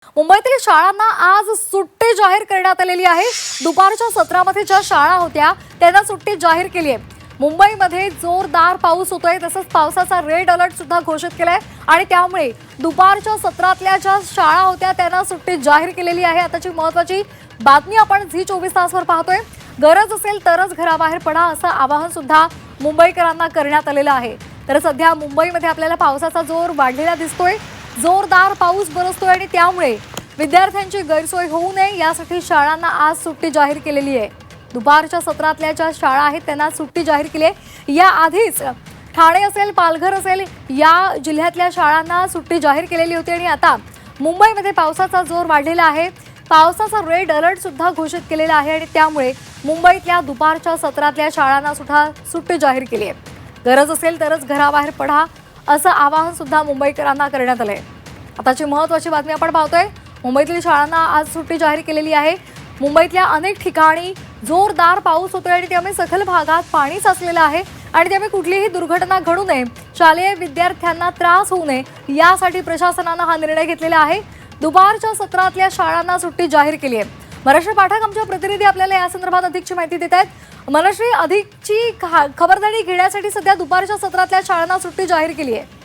मुंबईतील शाळांना आज सुट्टी जाहीर करण्यात आलेली आहे। दुपारच्या सत्रामध्ये ज्या शाळा होत्या त्यांना सुट्टी जाहीर केली आहे। मुंबईमध्ये जोरदार पाऊस होतोय, तसंच पावसाचा रेड अलर्ट सुद्धा घोषित केलाय आणि त्यामुळे दुपारच्या सत्रातल्या ज्या शाळा होत्या त्यांना सुट्टी जाहीर केलेली आहे। आताची महत्त्वाची बातमी आपण झी 24 तासवर पाहतोय। गरज असेल तरच घराबाहेर पडा असं आवाहन सुद्धा मुंबईकरांना करण्यात आलेलं आहे। तर सध्या मुंबईमध्ये आपल्याला पावसाचा जोर वाढलेला दिसतोय। जोरदार पाऊस बरसतोय आणि त्यामुळे विद्यार्थ्यांची गैरसोय होऊ नये यासाठी शाळांना आज सुट्टी जाहीर केलेली आहे। दुपारच्या सत्रातल्या ज्या शाळा आहेत त्यांना सुट्टी जाहीर केली आहे। या आधीच ठाणे असेल, पालघर असेल या जिल्ह्यातल्या शाळांना सुट्टी जाहीर केलेली होती आणि आता मुंबईमध्ये पावसाचा जोर वाढलेला आहे। पावसाचा रेड अलर्ट सुद्धा घोषित केलेला आहे आणि त्यामुळे मुंबईतल्या दुपारच्या सत्रातल्या शाळांना सुद्धा सुट्टी जाहीर केली आहे। गरज असेल तरच घराबाहेर पडा असं आवाहन सुद्धा मुंबईकरांना करण्यात आलंय। आताची महत्त्वाची बातमी आपण पाहतोय। मुंबईतील शाळांना आज सुट्टी जाहीर केलेली आहे। मुंबईतल्या अनेक ठिकाणी जोरदार पाऊस होतोय आणि त्यामुळे सखल भागात पाणी साचलेलं आहे आणि त्यामुळे कुठलीही दुर्घटना घडू नये, शालेय विद्यार्थ्यांना त्रास होऊ नये यासाठी प्रशासनानं हा निर्णय घेतलेला आहे। दुपारच्या सत्रातल्या शाळांना सुट्टी जाहीर केली आहे। मनश्री पाठक आमच्या प्रतिनिधी आपल्याला या संदर्भात अधिकची माहिती देत आहेत। मनश्री, अधिकची खबरदारी घेण्यासाठी सध्या दुपारच्या सत्रातल्या शाळांना सुट्टी जाहीर केली आहे।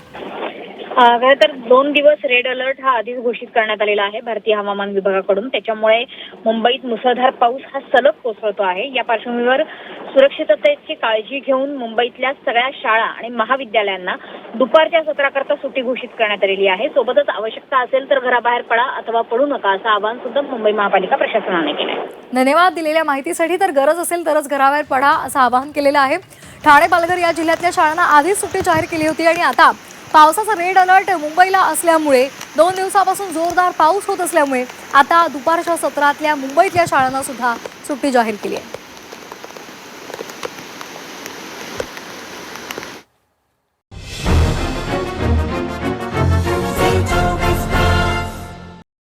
खरं तर 2 दिवस रेड अलर्ट हा आधीच घोषित करण्यात आलेला आहे भारतीय हवामान विभागाकडून। त्याच्यामुळे मुंबईत मुसळधार पाऊस हा सलग कोसळतो आहे। या पार्श्वभूमीवर सुरक्षिततेची काळजी घेऊन मुंबईतल्या सगळ्या शाळा आणि महाविद्यालयांना दुपारच्या सत्राकरता सुट्टी घोषित करण्यात आलेली आहे। सोबतच आवश्यकता असेल तर घराबाहेर पडा अथवा पडू नका असं आवाहन सुद्धा मुंबई महापालिका प्रशासनाने केलं आहे। धन्यवाद दिलेल्या माहितीसाठी। तर गरज असेल तरच घराबाहेर पडा असं आवाहन केलेलं आहे। ठाणे, पालघर या जिल्ह्यातल्या शाळांना आधीच सुट्टी जाहीर केली होती आणि आता पावसाचा रेड अलर्ट मुंबईला असल्यामुळे 2 दिवसापासून जोरदार पाऊस होत असल्यामुळे आता दुपारच्या सत्रातल्या मुंबईतल्या शाळांना सुद्धा सुट्टी जाहीर केली आहे।